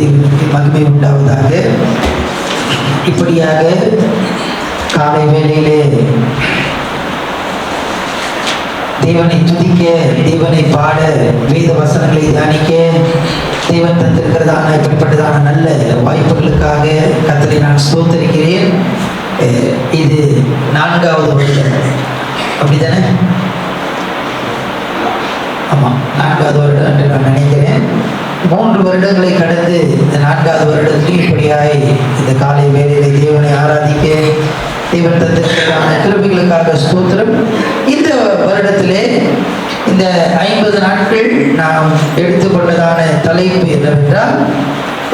தேவனுக்கு மகிமை உண்டாவதாக. இப்படியாக காலை வேளையிலே தேவனை துதிக்க, தேவனை பாட, வேத வசனங்களை தியானிக்க தேவன் தந்திருக்கிறதான இப்படிப்பட்டதான நல்ல வாய்ப்புகளுக்காக கர்த்தரை நான் ஸ்தோத்தரிக்கிறேன். இது 4வது வருடம், அப்படித்தானே? ஆமாம், 4வது வருடம் என்று நான் நினைக்கிறேன். 3 வருடங்களை கடந்து இந்த 4வது வருடத்தில் இப்படியாய் இந்த காலை வேளையிலே தேவனை ஆராதிக்க தேவன் தந்திருக்கிறதான கிருபைகளுக்காக ஸ்தோத்திரம். இந்த வருடத்திலே இந்த 50 நாட்கள் நாம் எடுத்துக்கொண்டதான தலைப்பு என்னவென்றால்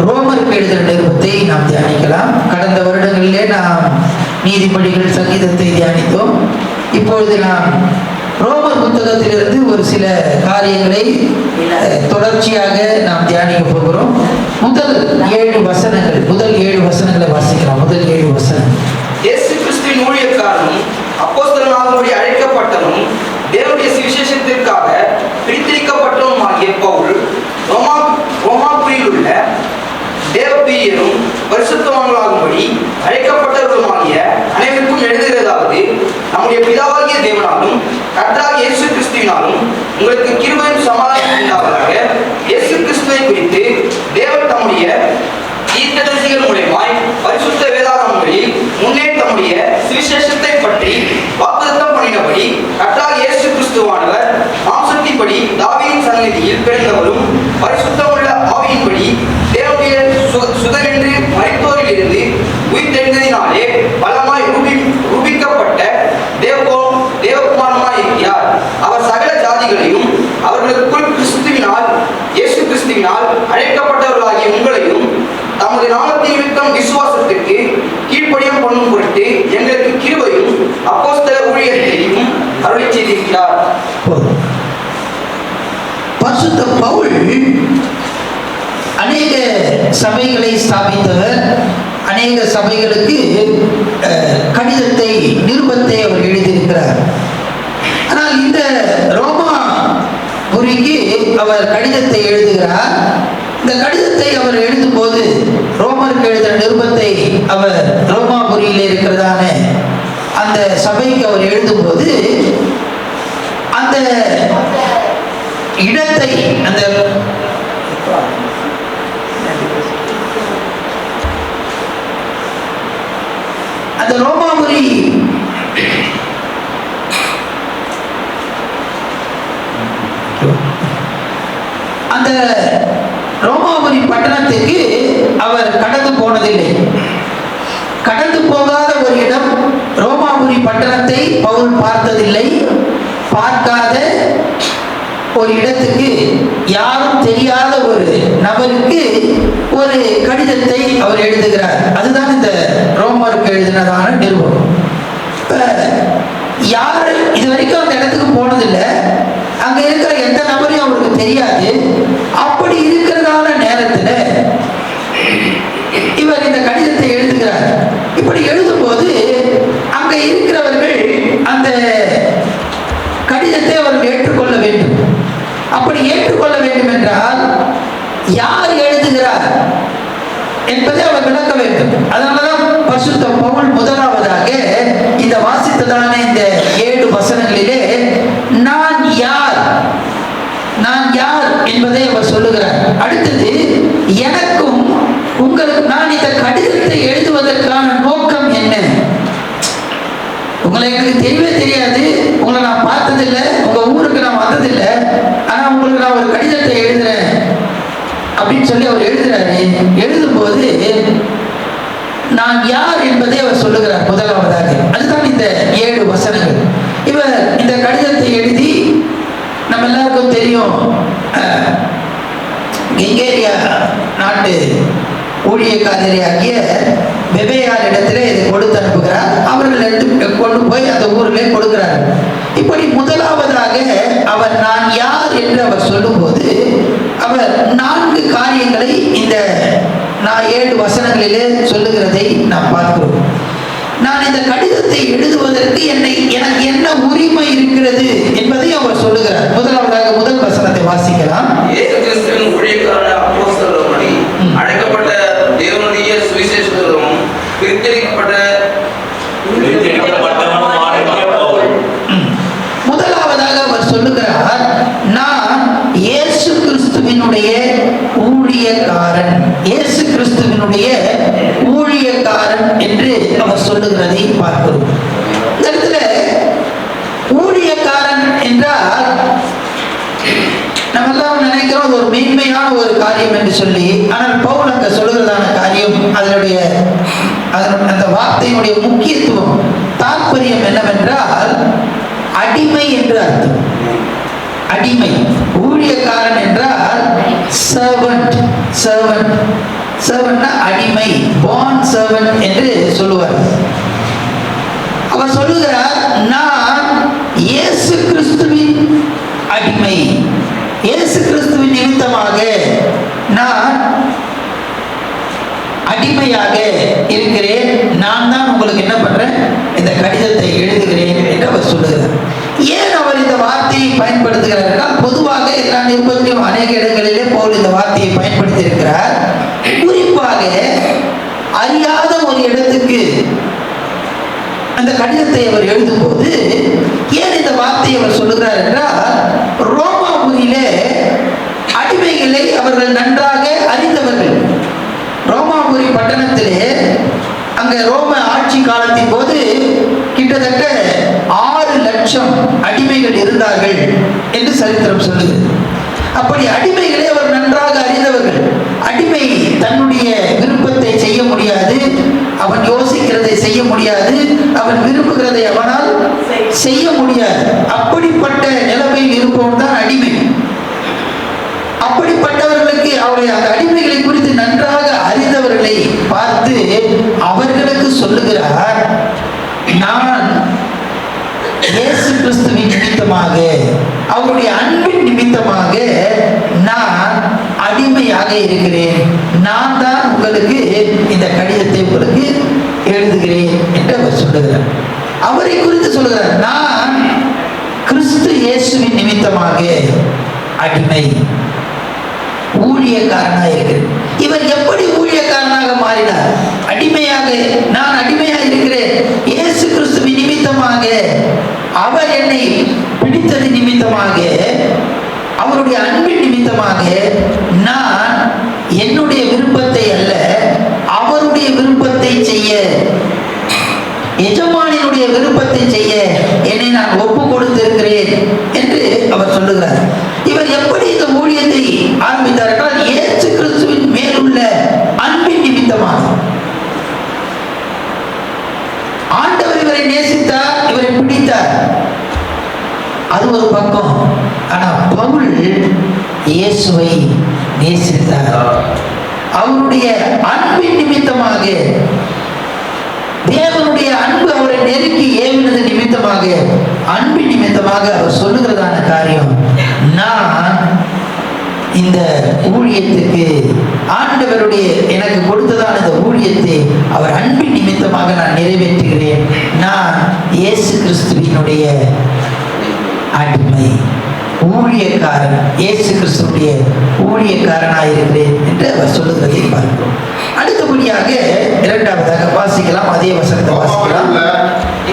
ரோமருக்கு எழுதின நிருபத்தை நாம் தியானிக்கலாம். கடந்த வருடங்களிலே நாம் நீதிபதிகள் சங்கீதத்தை தியானித்தோம். இப்பொழுது நாம் ரோமர் புத்தகத்திலிருந்து ஒரு சில காரியங்களை தொடர்ச்சியாக நாம் தியானிக்க போகிறோம். முதல் 7 வசனங்களை வாசிக்கலாம். முதல் 7 வசனம். இயேசு கிறிஸ்துவின் ஊழியக்காரனும் அப்போஸ்தலனாகும்படி அழைக்கப்பட்டவனும் தேவனுடைய சுவிசேஷத்திற்காக பிரித்தெடுக்கப்பட்டவனுமாகிய பவுல் ரோமாபுரியில் உள்ள தேவபிரியரும் பரிசுத்தவான்களாகும்படி அழைக்கப்பட்டவர்களுமாகிய அனைவருக்கும் எழுதுகிறதாவது, நம்முடைய பிதாவாகிய தேவனாலும் கர்த்தராகிய இயேசு கிறிஸ்துவினாலும் உங்களுக்கு கிருபையும் சமாதானம் உண்டாவதாக. இயேசு கிறிஸ்துவை குறித்து தேவன் தம்முடைய தீர்க்கதரிசிகள் மூலமாய் பரிசுத்த வேதாகமங்களில் முன்னே தம்முடைய சுவிசேஷத்தை பற்றி வாக்குத்தத்தம் பண்ணினபடி கர்த்தராகிய இயேசு கிறிஸ்துவானவர் மாம்சத்தின்படி தாவீதின் சன்னதியில் பிறந்தவரும் பரிசுத்தமுள்ள ஆவியின்படி தேவனுடைய சுதரென்று மரித்தோரில் இருந்து உயிர்த்தெழுந்ததினாலே பலமாய் ரூபிக்கப்பட்ட தேவகுமாரமாய் இருக்கிறார். அவர் சகல ஜாதிகளையும் அவர்களுக்குள் கிறிஸ்துவினால் இயேசு கிறிஸ்துவினால் அழைக்கப்பட்டவர்களாகிய உங்களையும் தமது நாமத்தின் நிமித்தம் விசுவாசத்திற்கு கீழ்ப்படியம் பண்ணும் பொருட்டு எங்களுக்கு கிருபையும் அப்போஸ்தல ஊழியத்தையும் அருளி செய்திருக்கிறார். பரிசுத்த பவுல் அநேக சபைகளை ஸ்தாபித்தவர். அநேக சபைகளுக்கு கடிதத்தை, நிருபத்தை அவர் எழுதியிருக்கிறார். ஆனால் இந்த ரோமாபுரிக்கு அவர் கடிதத்தை எழுதுகிறார். இந்த கடிதத்தை அவர் எழுதும் போது, ரோமருக்கு எழுதின நிருபத்தை அவர் ரோமாபுரியில் இருக்கிறதான அந்த சபைக்கு அவர் எழுதும் போது அந்த இடத்தை, அந்த ரோமாபுரி அந்த ரோமாபுரி பட்டணத்துக்கு அவர் கடந்து போனதில்லை. கடந்து போகாத ஒரு இடம் ரோமாபுரி பட்டணத்தை பவுல் பார்த்ததில்லை. பார்க்காத ஒரு இடத்துக்கு, யாரும் தெரியாத ஒரு நபருக்கு ஒரு கடிதத்தை அவர் எழுதுகிறார். அதுதான் இந்த ரோமருக்கு எழுதினதான நிருபம். யாரு இதுவரைக்கும் அந்த இடத்துக்கு போனதில்லை, அங்க இருக்கிற எந்த நபரையும் அவருக்கு தெரியாது. அப்படி இருக்கிறதான நேரத்துல இவர் இந்த கடிதத்தை எழுதுகிறார். இப்படி எழுதும் போது அங்க இருக்கிறவர்கள் அந்த கடிதத்தை அவர்கள் ஏற்றுக்கொள்ள வேண்டும். அப்படி ஏற்றுக்கொள்ள வேண்டும் என்றால் யார் எழுதுகிறார் என்பதை அவர் விளக்க வேண்டும். அதனாலதான் பரிசுத்த பவுல் முதலாவதாக இந்த வாசித்ததான இந்த 7 வசனங்களிலே நான் யார் என்பதை அவர் சொல்லுகிறார். அடுத்தது, எனக்கும் உங்களுக்கு நான் இந்த கடிதத்தை எழுதுவதற்கான நோக்கம் என்ன? உங்களை எனக்கு தெரியவே தெரியாது, உங்களை நான் பார்த்ததில்லை, உங்க ஊருக்கு நான் வந்ததில்லை, ஆனா உங்களுக்கு நான் ஒரு கடிதத்தை எழுதுறேன் அப்படின்னு சொல்லி அவர் எழுதுறாரு. எழுதும்போது நான் யார் என்பதை அவர் சொல்லுகிறார் முதலாவதாக. அதுதான் இந்த 7 வசனங்கள். இவர் இந்த கடிதத்தை எழுதி, நம்ம எல்லாருக்கும் தெரியும், கெங்கேரியா நாட்டு ஊழியக்காரராகிய பெபேயார் இடத்துல இதை கொடுத்து அனுப்புகிறார். அவர்கள் எடுத்து கொண்டு போய் அந்த ஊரிலே கொடுக்கிறார். இப்படி முதலாவதாக அவர் நான் யார் என்று அவர் சொல்லும்போது அவர் 4 காரியங்களை இந்த 7 வசனங்களிலே சொல்லுகிறதை நாம் பார்க்கிறோம். நான் இந்த கடிதத்தை எழுதுவதற்கு எனக்கு என்ன உரிமை இருக்கிறது என்பதை அவர் சொல்லுகிறார். முதலாவதாக முதல் வசனத்தை வாசிக்கலாம். இயேசு கிறிஸ்துவின் ஊழியக்காரனான அப்போஸ்தலனாகிய ஊழியக்காரன், இயேசு கிறிஸ்துவினுடைய ஊழியக்காரன் என்று அவர் சொல்லுகிறதை பார்க்கிறோம். இந்த இடத்துல ஊழியக்காரன் என்றால் நம்ம எல்லாரும் நினைக்கிறோம் அது ஒரு மேன்மையான ஒரு காரியம் என்று சொல்லி. ஆனால் பவுல் அங்க சொல்லுகிறதான காரியம், அந்த வார்த்தையினுடைய முக்கியத்துவம், தாற்பயம் என்னவென்றால் அடிமை என்று அர்த்தம். அடிமை. ஊழியக்காரன் என்றால் சர்வன்ட். சர்வன்ட்னா அடிமை, பாண்ட் சர்வன்ட் என்று சொல்லுவார். அவர் சொல்லுகிறார், நான் இயேசு கிறிஸ்துவின் அடிமை, இயேசு கிறிஸ்துவின் நிமித்தமாக நான் அடிமையாக இருக்கிறேன். நான் தான் உங்களுக்கு என்ன பண்றேன், இந்த கடிதத்தை எழுதுகிறேன் என்று அவர் சொல்லுகிறார். ஏன் அவர் இந்த வார்த்தையை பயன்படுத்துகிறார் என்றால், பொதுவாக எல்லா நிருபத்திலும் அநேக இடங்களிலே பவுல் இந்த வார்த்தையை பயன்படுத்தி இருக்கிறார். குறிப்பாக அறியாத ஒரு இடத்துக்கு அந்த கடிதத்தை அவர் எழுதும்போது ஏன் இந்த வார்த்தையை அவர் சொல்லுகிறார் என்றால், ரோமாபுரியிலே அடிமைகளை அவர்கள் நன்றாக அறிந்தவர்கள். ரோமாபுரி பட்டணத்திலே அங்க ரோம ஆட்சி காலத்தின் போது கிட்டத்தட்ட 6 லட்சம் அடிமைகள் இருந்தார்கள் என்று சரித்திரம் சொல்லுகிறது. அப்படி அடிமைகளை அவர் நன்றாக அறிந்தவர்கள். அடிமை தன்னுடைய விருப்பத்தை செய்ய முடியாது, அவன் யோசிக்கிறதை செய்ய முடியாது, அவன் விரும்புகிறதை அவனால் செய்ய முடியாது. அப்படிப்பட்ட நிலைமையில் இருப்பவன் தான் அடிமை. அப்படிப்பட்டவர்களுக்கு அவருடைய அந்த அடிமைகளை குறித்து நன்றாக அறிந்தவர்களை பார்த்து அவர்களுக்கு சொல்லுகிறார், நான் இயேசு கிறிஸ்துவின் நிமித்தமாக, அவருடைய அன்பின் நிமித்தமாக நான் அடிமையாக இருக்கிறேன். நான் தான் உங்களுக்கு இந்த கடிதத்தை உங்களுக்கு எழுதுகிறேன் என்று அவர் சொல்லுகிறார். அவரை குறித்து சொல்லுகிறார், நான் கிறிஸ்து இயேசுவின் நிமித்தமாக அடிமை, ஊழியக்காரனாக இருக்கிறேன். இவர் எப்படி ஊழியக்காரனாக மாறினார்? அடிமையாக, நான் அடிமையாக இருக்கிறேன், இயேசு கிறிஸ்துவின் நிமித்தமாக, அவர் என்னை பிடித்தது நிமித்தமாக, அவருடைய அன்பின் நிமித்தமாக நான் என்னுடைய விருப்பத்தை அல்ல அவருடைய விருப்பத்தை செய்ய, எஜமானினுடைய விருப்பத்தை செய்ய என்னை நான் ஒப்பு கொடுத்திருக்கிறேன் என்று அவர் சொல்லுகிறார். இவர் எப்படி இந்த ஊழியத்தை ஆரம்பித்தார் என்றால், இயேசு கிறிஸ்துவின் மேலுள்ள அன்பின் நிமித்தமாக. ஆண்டவர் இவரை நேசித்தார், இவரை பிடித்தார், அது ஒரு பக்கம். ஆனா பவுல் இயேசுவை நேசித்தார். அவருடைய அன்பின் நிமித்தமாக, தேவனுடைய அன்பு அவரை நெருக்கி ஏவினது நிமித்தமாக, அன்பின் நிமித்தமாக அவர் சொல்லுகிறதான காரியம், நான் இந்த ஊழியத்துக்கு, ஆண்டவருடைய எனக்கு கொடுத்ததான இந்த ஊழியத்தை அவர் அன்பின் நிமித்தமாக நான் நிறைவேற்றுகிறேன். நான் இயேசு கிறிஸ்துவினுடைய அடிமை, ஊழியக்காரன், இயேசு கிறிஸ்துடைய ஊழியக்காரனாயிருக்கிறேன் என்று அவர் சொல்லுகிறதை பார்க்கிறோம். அடுத்தபடியாக இரண்டாவதாக வாசிக்கலாம், அதே வசனத்தை வாசிக்கலாம்.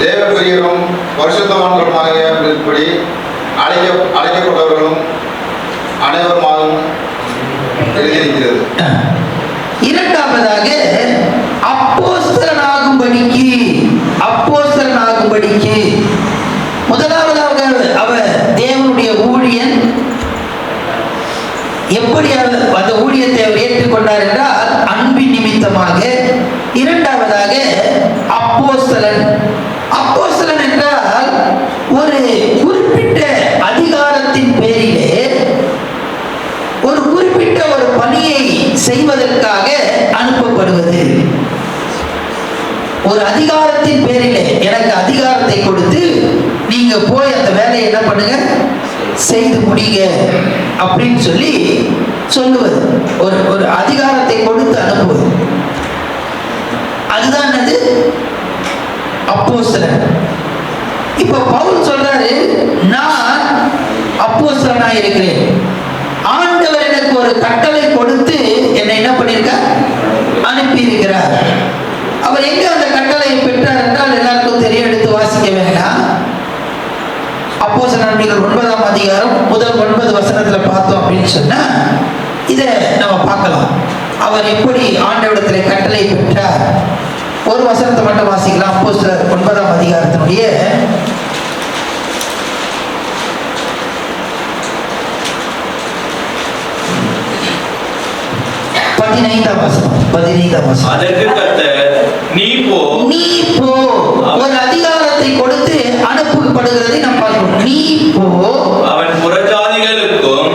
தேவபிரியரும் பரிசுத்தவான்களுமாக இருப்படி அழைக்கப்பட்டவர்களும் அனைவருமாகவும் எழுதியிருக்கிறது. இரண்டாவதாக அப்போஸ்தலனாகும்படிக்கு, முதலாவதாக அவர் தேவனுடைய ஊழியன். எப்படி அந்த ஊழியத்தை அவர் ஏற்றுக்கொண்டார் என்றால் அன்பின் நிமித்தமாக. இரண்டாவதாக அப்போஸ்தலன். அப்போஸ்தலன் என்றால் ஒரு குறிப்பிட்ட அதிகாரத்தின் பேரிலே ஒரு குறிப்பிட்ட ஒரு பணியை செய்வதற்காக அனுப்பப்படுவது. ஒரு அதிகாரத்தின் பேரிலே எனக்கு அதிகாரத்தை கொடுத்து நீங்க போய் அந்த வேலையை என்ன பண்ணுங்க, செய்து முடிங்க அப்படின்னு சொல்லி சொல்லுவது. ஒரு அதிகாரத்தை கொடுத்து அனுப்புவது, அதுதான் அது அப்போஸ்தலன். இப்ப பவுல் சொல்றாரு, நான் அப்போஸ்தலனாக இருக்கிறேன். ஆண்டவர் எனக்கு ஒரு கட்டளை கொடுத்து என்னை என்ன பண்ணியிருக்கார், அனுப்பி இருக்கிறார். அவர் எங்க அந்த கட்டளையை பெற்றார் என்றால் எல்லாருக்கும் தெரிய, எடுத்து வாசிக்க வேண்டாம். அப்போஸ்தலர் 9ஆம் அதிகாரம் முதல் 9 வசனத்துல பார்த்தோம் அப்படின்னு சொன்னா, இதை நம்ம பார்க்கலாம். அவர் எப்படி ஆண்டவரிடத்தில் கட்டளை பெற்றார். ஒரு வசனத்தை மட்டும் வாசிக்கலாம். அப்போஸ்தலர் 9ஆம் அதிகாரத்தினுடைய 15ஆம் வசனம். அதற்கு கர்த்தர், நீ போ. ஒரு அதிகாரத்தை கொடுத்து அனுப்பப்படுகிறதை நாம் பார்க்கிறோம். நீ போ, அவன் புறஜாதிகளுக்கும்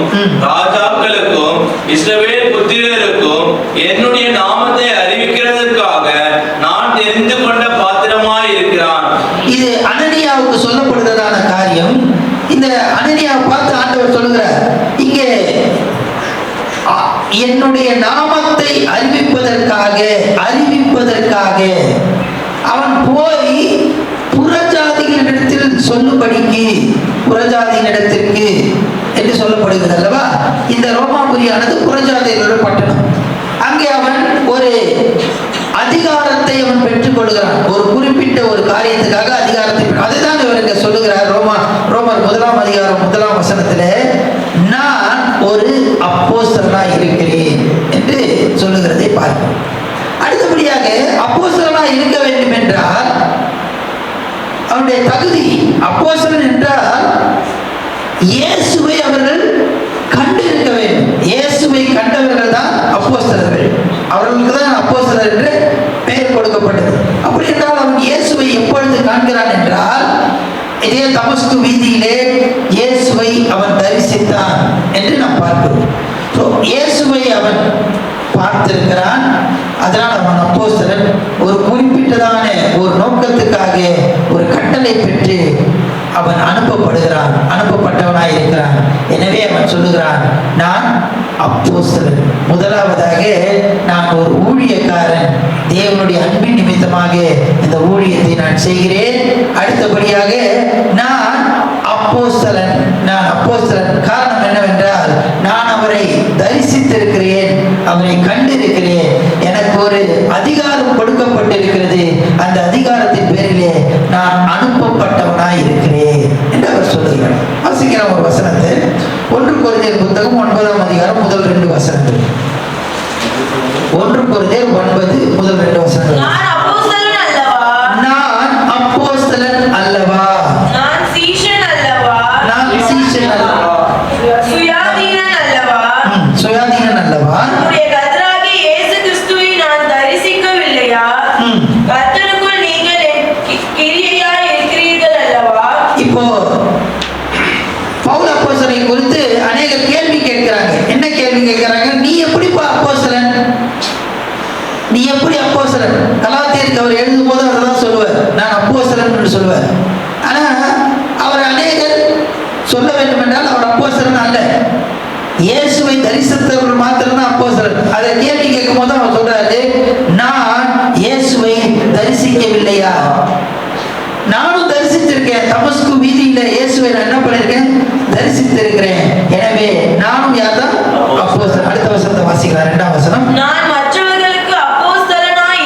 ராஜாக்களுக்கும் இஸ்ரவேல் புத்திரருக்கும் என்னுடைய நாமத்தை அறிவிக்கிறதற்காக நான் தெரிந்து கொண்ட பாத்திரமாய் இருக்கிறான். இது அனனியாவுக்கு சொல்லப்படுகிறதான காரியம். இந்த அனனியாவை பார்த்து ஆண்டவர் சொல்லுகிறார், இங்கே என்னுடைய நாமத்தை அறிவிப்பதற்காக அவன் போய் புறஜாதிகளிடத்தில் சொல்லும்படிக்கு, புறஜாதியினிடத்திற்கு என்று சொல்லப்படுகிறது அல்லவா. இந்த ரோமாபுரியானது புறஜாதிகளோட பட்டணம். அங்கே அவன் ஒரு அதிகாரத்தை அவன் பெற்றுக் கொள்கிறான். ஒரு குறிப்பிட்ட ஒரு காரியத்துக்காக அதிகாரத்தை, அதுதான் இவர் இங்க சொல்லுகிறார். ரோமர் 1ஆம் அதிகாரம் 1ஆம் வசனத்திலே, நான் ஒரு அப்போஸ்தலனாய் இருக்கிறேன் என்று சொல்லுகிறதை பார்க்கிறோம். அடுத்தபடியாக அப்போஸ்தலனாய் இருக்க வேண்டும் என்றால் அவருடைய தகுதி, அப்போஸ்தலன் என்றால் இயேசுவை அவர்கள் கண்டு இருக்க வேண்டும். இயேசுவை கண்டவர்கள் தான் அப்போஸ்தலர்கள். அவர்களுக்கு தான் அப்போஸ்தலர் என்று பெயர் கொடுக்கப்பட்டது. அப்படி என்றால் அவன் இயேசுவை எப்பொழுது காண்கிறான் என்றால், இதே தமஸ்கு வீதியிலே இயேசுவை அவன் தரிசித்தான் என்று நாம் பார்க்கிறோம். இயேசுவை அவன் பார்த்திருக்கிறான். அதனால் அவன் அப்போஸ்தலன். ஒரு குறிப்பிட்டதான ஒரு நோக்கத்துக்காக ஒரு கட்டளை பெற்று அவன் அனுப்பப்படுகிறான், அனுப்பப்பட்டவனாய் இருக்கிறான். எனவே அவன் சொல்லுகிறான், நான் அப்போஸ்தலன். முதலாவதாக நான் ஒரு ஊழியக்காரன், தேவனுடைய அன்பின் நிமித்தமாக இந்த ஊழியத்தை நான் செய்கிறேன். அடுத்தபடியாக நான் அப்போஸ்தலன். காரணம் என்னவென்றால், நான் அவரை தரிசித்திருக்கிறேன், அவரை கண்டிருக்கிறேன், எனக்கு ஒரு அதிகாரம் கொடுக்கப்பட்டிருக்கிறது, அந்த அதிகாரத்தின் பேரிலே நான் அனுப்பப்பட்டவனாய் இருக்கிறேன் என்று அவர் சொல்லுகிறார். வாசிக்கிறோம் ஒரு வசனத்தை. 1 கொரிந்தியர் புத்தகம் 9ஆம் அதிகாரம் முதல் 2 வசனங்கள். 1 கொரிந்தியர் 9 முதல் 2 வசனங்கள். நான் அப்போஸ்தலன் அல்லவா? நான் சீஷன் அல்லவா? சுயாதீனன் அல்லவா? நம்முடைய கர்த்தராகிய இயேசு கிறிஸ்துவை நான் தரிசிக்கவில்லையா? கர்த்தருக்குள் நீங்கள் கிரியையாய் இருக்கிறீர்கள் அல்லவா? இப்போ பவுல் அப்போஸ்தலனை குறித்து அநேகர் கேள்வி கேட்கிறாங்க. என்ன கேள்வி கேட்கிறாங்க? நீ எப்படிப்பா அப்போஸ்தலன்? நீ எப்படி அப்போஸ்தலன்? கலாத்தியருக்கு அவர் எழுதும் போது அதான் சொல்லுவார், நான் அப்போஸ்தலன் என்று சொல்லுவார். ஆனா அவர் அநேகர் சொல்ல வேண்டும் என்றால் அவர் அப்போஸ்தலன் அல்ல, இயேசுவை தரிசித்தவர்கள் மாத்திரம்தான் அப்போஸ்தலன். அதை கேள்வி கேட்கும் போது அவர் சொல்றாரு, நான் இயேசுவை தரிசிக்கவில்லையா? நானும் தரிசித்திருக்கேன். தமஸ்கு வீதியில இயேசுவை நான் என்ன பண்ணிருக்கேன்? தரிசித்திருக்கிறேன். எனவே நானும் யார்தான்? அப்போஸ்தலன். அடுத்த வசனத்தை வாசிக்கலாம். 2ஆம் வசனம். நான் மற்றவர்களுக்கு அப்போஸ்தலனாய்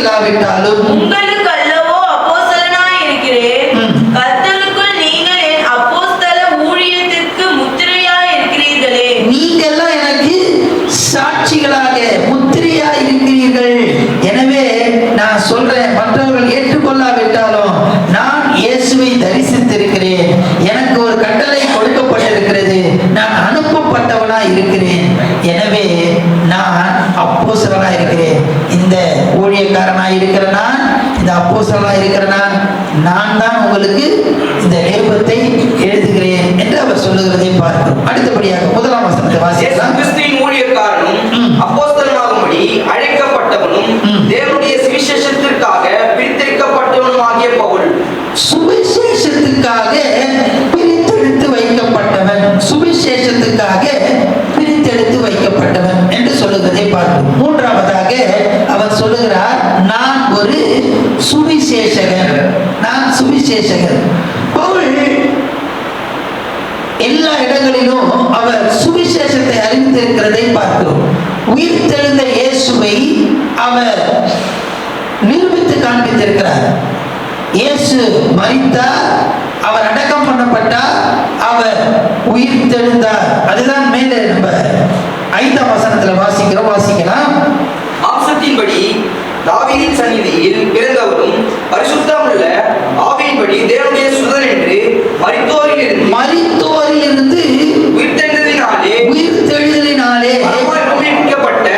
இராவிட்டாலும் உங்களுக்கு அல்லவோ அப்போஸ்தலனாய் இருக்கிறேன். கர்த்தருக்குள் நீங்கள் என் அப்போஸ்தல ஊழியத்திற்கு முத்திரையாய் இருக்கிறீர்களே. நீங்கெல்லாம் எனக்கு சாட்சிகளாக முத்திரையாய் இருக்கிறீர்கள். எனவே நான் சொல்றேன், மற்றவர்கள் ஏற்றுக்கொள்ளாவிட்டாலும் நான் இயேசுவை தரிசித்திருக்கிறேன், எனக்கு ஒரு கட்டளை கொடுக்கப்பட்டிருக்கிறது, நான் அனுப்பப்பட்டவனாய் இருக்கிறேன். எனவே நான் அப்போஸ்தலனாய் இருக்கிறேன். இந்த ஊழியக்காரனாய் இருக்கிற நான், இந்த அப்போஸ்தலனாய் இருக்கிற நான் தான் உங்களுக்கு இந்த நிருபத்தை எழுதுகிறேன் என்று அவர் சொல்லுகிறதை பார்க்கிறோம். அடுத்தபடியாக 1ஆம் வசனத்தை வாசிக்கலாம். கிறிஸ்துவின் ஊழியக்காரனும் அப்போஸ்தலனாகும்படி அழைக்கப்பட்டவனும் தேவனுடைய சுவிசேஷத்திற்காக பிரித்தெடுக்கப்பட்டவனுமாகிய பவுல். சுவிசேஷத்துக்காக பிரித்தெடுத்து வைக்கப்பட்டவன், சுவிசேஷத்துக்காக பிரித்தெடுத்து வைக்கப்பட்டவன் என்று சொல்லுகிறதை பார்க்கிறோம். 3ஆவதாக அவர் சொல்லுகிறார், நான் ஒரு சுவிசேஷகர். நான் சுவிசேஷகர். பவுல் எல்லா இடங்களிலும் அவர் சுவிசேஷத்தை அறிந்திருக்கிறதை பார்க்கிறோம். உயிர்த்தெழுந்த இயேசுவை அவர் நிரூபித்து காண்பித்திருக்கிறார். இயேசு மரித்தார், அவர் அடக்கம் பண்ணப்பட்டார், அவர் உயிர் தெழுந்தார். அதுதான் மேலே நம்ம 5ஆம் வசனத்துல வாசிக்கலாம். மாம்சத்தின்படி தாவீதின் சந்நிதியில் பிறந்தவரும் பரிசுத்தமுள்ள ஆவியின்படி தேவனுடைய சுதன் என்று மரித்தோரிலிருந்து உயிர்த்தெழுதலினாலே உயிர்ப்பிக்கப்பட்ட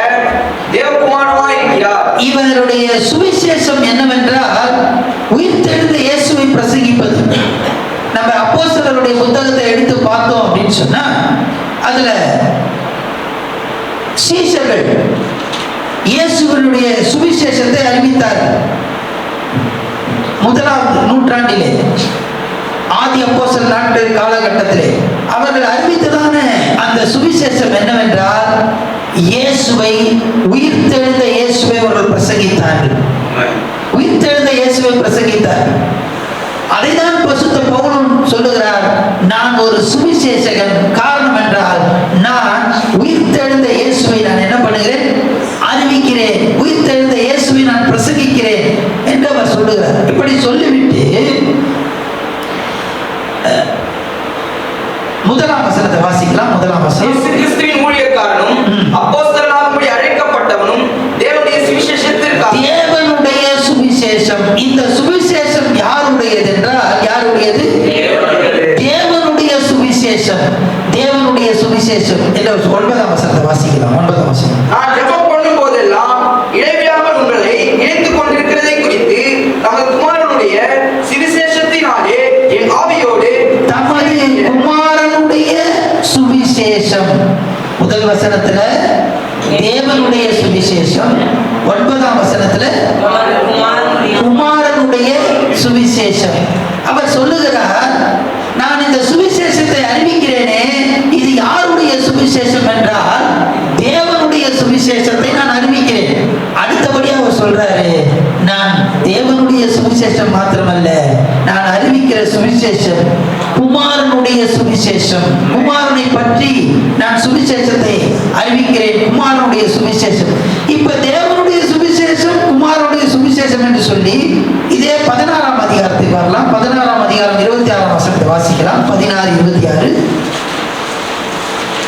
தேவகுமாரனாய் இருக்கிறார். இவருடைய சுவிசேஷம் என்னவென்றால் உயிர்த்தெழுந்த இயேசுவை பிரசங்கிப்பது. நம்ம அப்போஸ்தலருடைய புத்தகத்தை எடுத்து பார்த்தோம் அப்படின்னு சொன்னா அதுல சீஷர்கள் இயேசுவினுடைய சுவிசேஷத்தை அறிவித்தார்கள். 1ஆம் நூற்றாண்டிலே ஆதி அப்போஸ்தலர் நாட்கள் காலகட்டத்திலே அவர்கள் அறிவித்ததான அந்த சுவிசேஷம் என்னவென்றால் இயேசுவை, உயிர்த்தெழுந்த இயேசுவை அவர்கள் பிரசங்கித்தார்கள். உயிர்த்தெழுந்த இயேசுவை பிரசங்கித்தார்கள். அதைதான் பரிசுத்த பவுலும் சொல்லுகிறார், நான் ஒரு சுவிசேஷகன். காரணம் என்றால் நான் உயிர்த்தெழுந்த இயேசுவை நான் என்ன பண்ணுகிறேன், அறிவிக்கிறேன். உயிர்த்தெழுந்த இயேசுவை நான் பிரசங்கிக்கிறேன் என்று அவர் சொல்லுகிறார். இப்படி சொல்லிவிட்டு 1ஆம் வசனத்தை வாசிக்கலாம். 1ஆம் வசனம். இயேசு கிறிஸ்துவின் ஊழியக்காரனும் அப்போஸ்தலனாகும்படி அழைக்கப்பட்டவனும் தேவனுடைய சுவிசேஷத்திற்காக. தேவனுடைய சுவிசேஷம். இந்த சுவிசேஷம் யாருடையது என்றால் யாருடையது? தேவனுடைய சுவிசேஷம். தேவனுடைய சுவிசேஷம் என்ற 9ஆம் வசனத்தை வாசிக்கலாம். 9ஆம் வசனம். நான் ஜெபம் பண்ணும் போதெல்லாம் இடைவிடாமல் உங்களை இணைத்துக் கொண்டிருக்கிறதை குறித்து நமது குமாரனுடைய சுவிசேஷத்தினாலே என் ஆவியோடு. தமது குமாரனுடைய சுவிசேஷம். முதல் வசனத்துல தேவனுடைய சுவிசேஷம், 9ஆம் வசனத்துல குமாரனுடைய சுவிசேஷம். அவர் சொல்லுகிறார், நான் இந்த சுவிசேஷத்தை அறிவிக்கிறேனே, இது யாருடைய சுவிசேஷம் என்றால் தேவனுடைய சுவிசேஷத்தை நான் அறிவிக்கிறேன். அடுத்தபடி அவர் சொல்றாரு, நான் தேவனுடைய சுவிசேஷம் மாத்திரமல்ல, நான் அறிவிக்கிற சுவிசேஷம் குமாரனுடைய சுவிசேஷம். குமாரனை பற்றி நான் சுவிசேஷத்தை அறிவிக்கிறேன். குமாரனுடைய சுவிசேஷம். இப்ப தேவனுடைய சுவிசேஷம், குமாரனுடைய சுவிசேஷம் என்று சொல்லி இதே 16ஆம் அதிகாரத்துக்கு வரலாம். 16ஆம் அதிகாரம் 26ஆம் வசனத்தை வாசிக்கலாம். 16:26.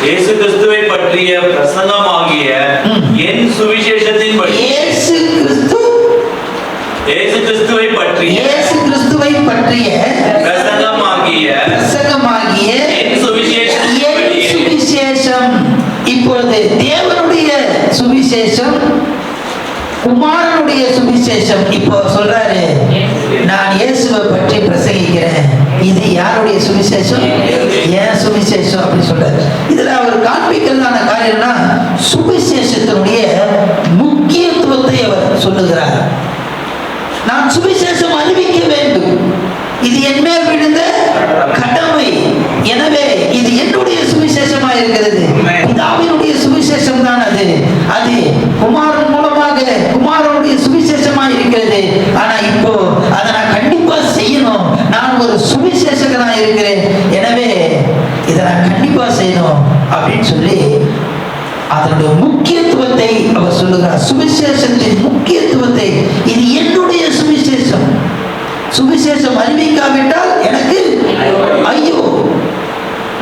இயேசு கிறிஸ்துவை பற்றிய பிரசங்கமாகிய என் சுவிசேஷத்தின்படி. இயேசு கிறிஸ்துவை பற்றிய பிரசங்கமாகிய என் சுவிசேஷம். இப்பொழுது தேவனுடைய சுவிசேஷம், குமாரனுடைய சுவிசேஷம். இப்போ சொல்றாரு, நான் இயேசுவை பற்றி பிரசங்கிக்கிறேன். இது யாருடைய சுவிசேஷம்? ஏன் சுவிசேஷம் அப்படின்னு சொல்றாரு. இதுல அவர் காண்பிக்கிறதான காரியம்னா சுவிசேஷத்தினுடைய முக்கியத்துவத்தை அவர் சொல்லுகிறார். நான் சுவிசேஷம் அறிவிக்க வேண்டும், இது என் மேல் விழுந்த கடமை. எனவே இது என்னுடைய சுவிசேஷமா இருக்கிறது. பிதாவினுடைய சுவிசேஷம் தான் அது. அது குமாரன் மூலமாக குமாரனுடைய சுவிசேஷமா இருக்கிறது. ஆனா இப்போ அதை நான் கண்டிப்பா செய்யணும். நான் ஒரு சுவிசேஷகனா இருக்கிறேன். எனவே இதை நான் கண்டிப்பா செய்யணும் அப்படின்னு சொல்லி அதனுடைய முக்கியத்துவத்தை அவர் சொல்லுகிறார். சுவிசேஷத்தின் முக்கியத்துவத்தை, இது என்னுடைய சுவிசேஷம். சுவிசேஷம் அறிவிக்காவிட்டால் எனக்கு ஐயோ,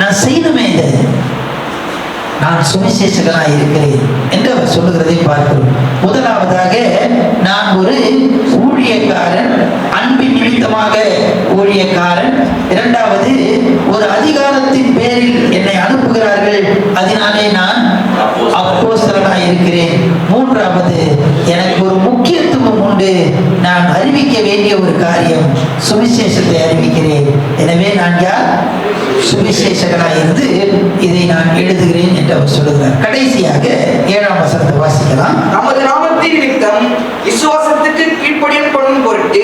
நான் செய்யணுமே, இதை நான் சுவிசேஷகனாய் இருக்கிறேன் என்று அவர் சொல்லுகிறதை பார்க்கிறோம். முதலாவதாக, நான் ஒரு ஊழியக்காரன், அன்பின் நிமித்தமாக ஊழியக்காரன். இரண்டாவது, ஒரு அதிகாரத்தின் பேரில் என்னை அனுப்புகிறார்கள், அதனாலே நான் அப்போஸ்தலனாய் இருக்கிறேன். மூன்றாவது, எனக்கு ஒரு முக்கியத்துவம் உண்டு, நான் அறிவிக்க வேண்டிய ஒரு காரியம், சுவிசேஷத்தை அறிவிக்கிறேன். எனவே நான் யார்? சுவிசேஷகனாய் இருந்து இதை நான் எழுதுகிறேன் என்று அவர் சொல்லுகிறார். கடைசியாக 7ஆம் வசனத்தை வாசிக்கலாம். நமது நாமத்தின் நிமித்தம் விசுவாசத்துக்கு கீழ்ப்படியப்படும் பொருட்டு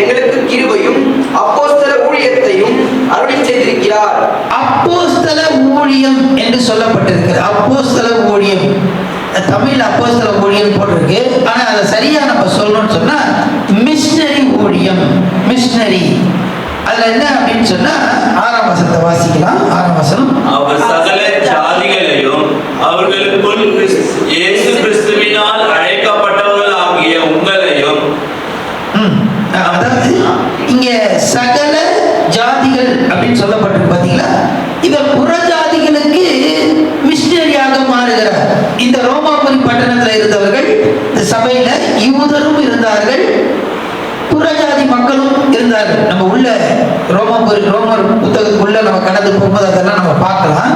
எங்களுக்கு கிருபையும் அப்போஸ்தல ஊழியத்தையும் அருளி செய்திருக்கிறார். அப்போஸ்தல ஊழியம் என்று சொல்லப்பட்டிருக்கிறது. அப்போஸ்தல ஊழியம், தமிழ் அப்போஸ்தல ஊழியம் போட்டிருக்கு. ஆனா அதை சரியா நம்ம சொல்லணும்னு சொன்னா மிஷனரி ஊழியம். மிஷனரி அதுல என்ன அப்படின்னு சொன்னா 6ஆம் வசனத்தை வாசிக்கலாம். 6ஆம் வசனம். அவர் சகல ஜாதிகளையும் அவர்களுக்குள் இயேசு கிறிஸ்துவினால் அழைக்கப்பட்டவர்களாகிய உங்களையும். அதாவது எழுதுகிறார். இந்த ரோமாபுரி பட்டணத்தில் இருந்தவர்கள் இந்த சபையில யூதரும் இருந்தார்கள், புறஜாதி மக்களும் இருந்தார்கள். நம்ம உள்ள ரோமர் புத்தகத்துக்குள்ள நம்ம கடந்து போகும்போது அதெல்லாம் நம்ம பார்க்கலாம்.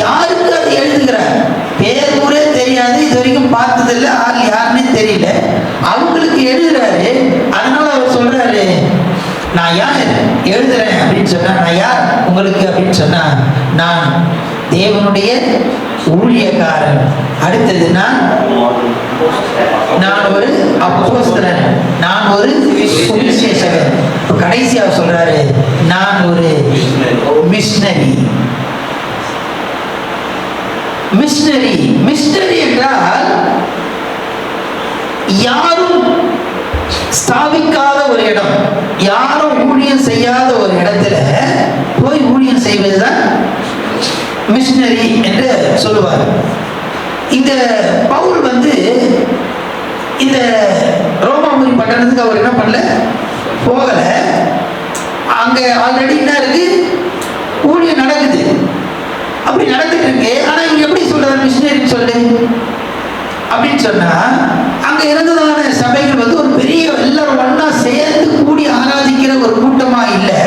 யாருக்கு அது எழுதுகிறார்? பேர் ஊரே தெரியாது, இது வரைக்கும் பார்த்ததில்லை, ஆள் யாருன்னே தெரியல, அவங்களுக்கு எழுதுறாரு. அதனால அவர் சொல்றாரு, நான் யார் எழுதுறேன் அப்படின்னு சொன்னா, நான் யார் உங்களுக்கு அப்படின்னு சொன்னா, நான் தேவனுடைய ஊழியக்காரன். அடுத்தது நான் ஒரு அப்போஸ்தலன், நான் ஒரு சுவிசேஷகன். கடைசியா சொல்றாரு, நான் ஒரு மிஷனரி. மிஷனரி மிஷனரி என்றால் யாரும் ஸ்தாபிக்காத ஒரு இடம், யாரும் ஊழியம் செய்யாத ஒரு இடத்துல போய் ஊழியம் செய்வதுதான் மிஷனரி என்று சொல்லுவார். இந்த பவுல் இந்த ரோமாபுரி பட்டணத்துக்கு அவர் என்ன பண்ணல, போகல. அங்க ஆல்ரெடி என்ன இருக்கு, ஊழியம் நடக்குது. அப்படி நடந்துட்டு இருக்கு. ஆனா இவங்க எப்படி சொல்றாரு மிஷனரின்னு சொல்லு அப்படின்னு சொன்னா, அங்க இருந்ததான சபைகள் ஒரு பெரிய எல்லாரும் ஒன்னா சேர்ந்து கூடி ஆராதிக்கிற ஒரு கூட்டமா இல்லை.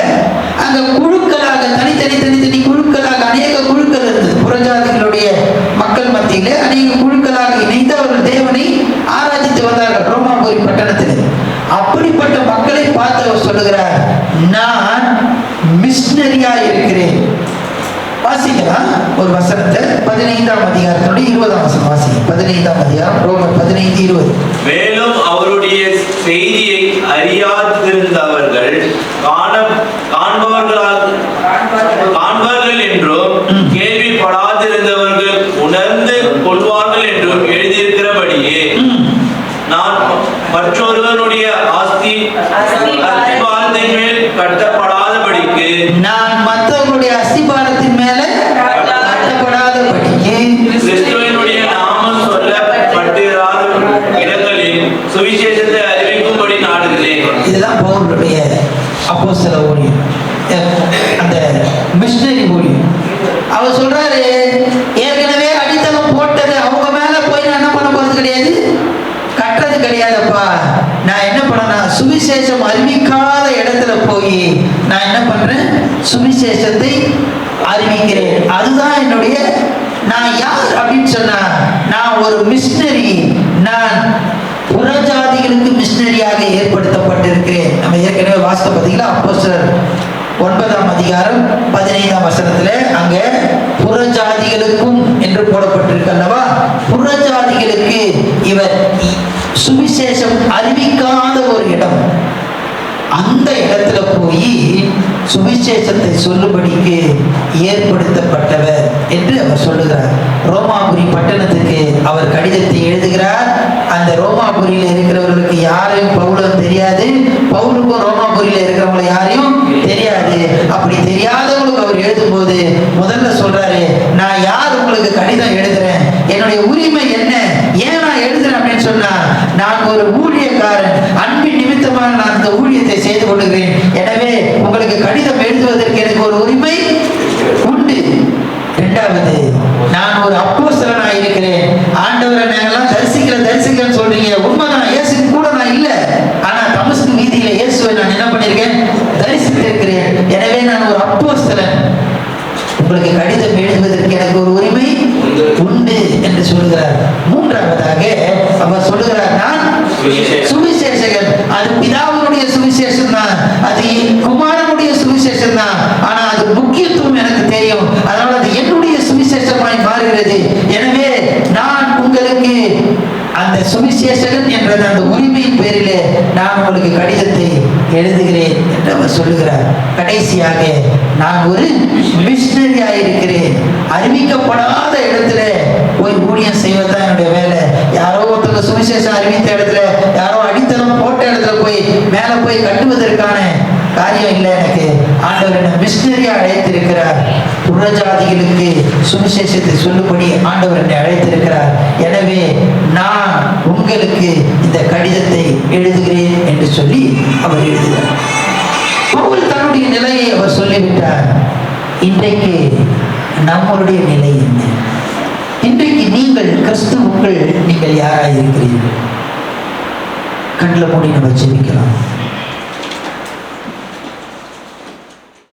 அங்க குழுக்களாக தனித்தனி குழுக்களாக அநேக குழுக்கள் இருந்தது. புறஜாதிகளுடைய மக்கள் மத்தியிலே அநேக குழுக்களாக இணைந்து அவர்கள் தேவனை ஆராதித்து வந்தார்கள் ரோமாபுரி பட்டணத்தில். அப்படிப்பட்ட மக்களை பார்த்து அவர் சொல்லுகிறார், நான் மிஷனரியா இருக்கிறேன். வாசிக்கலாம் ஒரு வசனத்தை, 15ஆம் அதிகாரத்தினுடைய 20ஆம் வசனம் வாசிங்க. 15ஆம் அதிகாரம் ரோமர் 15:20. மேலும் அவருடைய செய்தியை அறியாதிருந்தவர்கள் காண்பார்கள் என்றும் கேள்விப்படாதிருந்தவர்கள் உணர்ந்து கொள்வார்கள் என்றும் எழுதியிருக்கிறபடியே நான் மற்றொருவனுடைய அஸ்திபாரத்தின் மேல் கட்டப்படாதபடிக்கு, நான் மற்றவர்களுடைய அஸ்திபாரத்தின் மேல கட்டப்படாதபடிக்கு கிறிஸ்துவினுடைய நாமம் சொல்லப்பட்டிராத இடங்களில் சுவிசேஷத்தை அறிவிக்கும்படி நாடுகிறேன். இதுதான் பவுலுடைய அப்போஸ்தல ஊழியம், அந்த மிஷனரி ஊழியம். அவர் சொல்றாரு, ஏற்கனவே அடித்தளம் போட்டது அவங்க மேல போய் நான் என்ன பண்ண போறது கிடையாது, கட்டுறது கிடையாதுப்பா. நான் என்ன பண்ணேன்னா, சுவிசேஷம் அறிவிக்காத இடத்துல போய் நான் என்ன பண்றேன், சுவிசேஷத்தை அறிவிக்கிறேன். அதுதான் என்னுடைய, நான் யார் அப்படின்னு சொன்னா, நான் ஒரு மிஷனரி. நான் புறஜாதிகளுக்கு மிஷனரியாக ஏற்படுத்தப்பட்டிருக்கிறேன். நம்ம ஏற்கனவே வாசித்த பார்த்தீங்களா, அப்போஸ்தலர் 9ஆம் அதிகாரம் 15ஆம் வசனத்துல அங்க புறஜாதிகளுக்கும் என்று போடப்பட்டிருக்கு அல்லவா. புறஜாதிகளுக்கு இவர் சுவிசேஷம் அறிவிக்காத ஒரு இடம், அந்த இடத்துல போய் சுவிசேஷத்தை சொல்லும்படிக்கு ஏற்படுத்தப்பட்டவர் என்று அவர் சொல்லுகிறார். ரோமாபுரி பட்டணத்துக்கு அவர் கடிதத்தை எழுதுகிறார். அந்த ரோமாபுரியில் இருக்கிறவர்களுக்கு யாரையும் பவுலும் தெரியாது, பவுலுக்கும் ரோமாபுரியில் இருக்கிறவங்களை யாரையும் தெரியாது. அப்படி தெரியாதவங்களுக்கு அவர் எழுதும்போது முதல்ல சொல்றாரு, நான் யார் உங்களுக்கு கடிதம் எழுதுறேன், என்னுடைய உரிமை என்ன, ஏன் நான் எழுதுறேன் அப்படின்னு சொன்னா, நான் ஒரு ஊழியக்காரன், அன்பின் நிமித்தமாக நான் இந்த ஊழியத்தை செய்து கொள்கிறேன். எனவே உங்களுக்கு கடிதம் எழுதுவதற்கு எனக்கு ஒரு உரிமை உண்டு. இரண்டாவது, நான் ஒரு அப்போஸ்தலனா இருக்கிறேன். ஆண்டவரை நாங்கெல்லாம் தரிசிக்கிறேன்னு சொல்றீங்க, உண்மைதான், இயேசு கூட நான் இல்லை. ஆனா தமஸ்கு வீதியில இயேசுவை நான் என்ன பண்ணிருக்கேன், தரிசித்திருக்கிறேன். எனவே நான் ஒரு அப்போஸ்தலன், உங்களுக்கு கடிதம் எழுதுவதற்கு எனக்கு ஒரு உரிமை உண்டு என்று சொல்லுகிறார். மூன்றாவதாக அவர் சொல்லுகிறார், நான் சுவிசேஷகன். அது பிதாவுடைய சுவிசேஷம் தான், அது குமாரனுடைய சுவிசேஷம் தான். ஆனா அது முக்கியத்துவம் எனக்கு தெரியும், அதனால அது என்னுடைய சுவிசேஷமாய் மாறுகிறது. எனவே நான் உங்களுக்கு அந்த சுவிசேஷகன் என்ற அந்த உரிமையின் பேரிலே நான் உங்களுக்கு கடிதத்தை எழுதுகிறேன் என்று அவர் சொல்லுகிறார். கடைசியாக, நான் ஒரு மிஷனரியா இருக்கிறேன். அறிவிக்கப்படாத இடத்துல போய் ஊழியம் செய்வதுதான் என்னுடைய வேலை. யாரோ ஒருத்தங்க சுவிசேஷம் அறிவித்த இடத்துல, யாரோ அடித்தளம் போட்ட இடத்துல போய் மேல போய் கட்டுவதற்கான காரியம் இல்லை எனக்கு. ஆண்டவர் என்ன மிஷனரியா அழைத்திருக்கிறார். புறஜாதிகளுக்கு சுவிசேஷத்தை சொல்லும்படி ஆண்டவர் என்னை அழைத்திருக்கிறார். எனவே நான் உங்களுக்கு இந்த கடிதத்தை எழுதுகிறேன் என்று சொல்லி அவர் எழுதுகிறார். பவுல் தன்னுடைய நிலையை அவர் சொல்லிவிட்டார். இன்றைக்கு நம்மளுடைய நிலை என்ன? இன்றைக்கு சொல்லுங்கள், கிறிஸ்துவுக்குள் நீங்கள் யாராய் இருக்கிறீர்கள்? கண்ணில் மூடி நம்ம ஜெபிக்கலாம்.